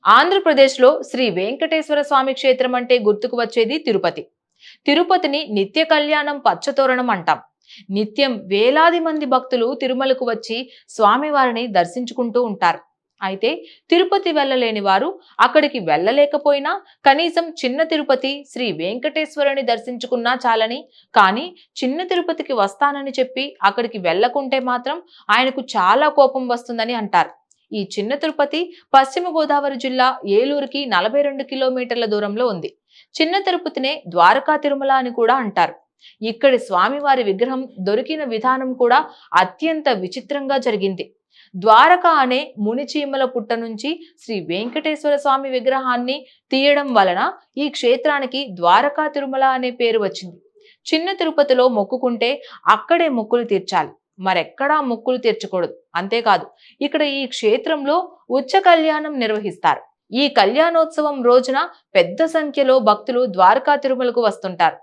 ఆంధ్రప్రదేశ్లో శ్రీ వెంకటేశ్వర స్వామి క్షేత్రం అంటే గుర్తుకు వచ్చేది తిరుపతి. తిరుపతిని నిత్య కళ్యాణం పచ్చతోరణం అంటాం. నిత్యం వేలాది మంది భక్తులు తిరుమలకు వచ్చి స్వామివారిని దర్శించుకుంటూ ఉంటారు. అయితే తిరుపతి వెళ్ళలేని వారు అక్కడికి వెళ్ళలేకపోయినా కనీసం చిన్న తిరుపతి శ్రీ వెంకటేశ్వరుని దర్శించుకున్నా చాలని, కానీ చిన్న తిరుపతికి వస్తానని చెప్పి అక్కడికి వెళ్ళకుంటే మాత్రం ఆయనకు చాలా కోపం వస్తుందని అంటారు. ఈ చిన్న తిరుపతి పశ్చిమ గోదావరి జిల్లా ఏలూరుకి 42 కిలోమీటర్ల దూరంలో ఉంది. చిన్న తిరుపతినే ద్వారకా తిరుమల అని కూడా అంటారు. ఇక్కడి స్వామివారి విగ్రహం దొరికిన విధానం కూడా అత్యంత విచిత్రంగా జరిగింది. ద్వారక అనే మునిచీమల పుట్ట నుంచి శ్రీ వెంకటేశ్వర స్వామి విగ్రహాన్ని తీయడం వలన ఈ క్షేత్రానికి ద్వారకా తిరుమల అనే పేరు వచ్చింది. చిన్న తిరుపతిలో మొక్కుకుంటే అక్కడే మొక్కులు తీర్చాలి, మరెక్కడా మొక్కులు తీర్చకూడదు. అంతేకాదు, ఇక్కడ ఈ క్షేత్రంలో ఉచ్చ కళ్యాణం నిర్వహిస్తారు. ఈ కళ్యాణోత్సవం రోజున పెద్ద సంఖ్యలో భక్తులు ద్వారకా తిరుమలకు వస్తుంటారు.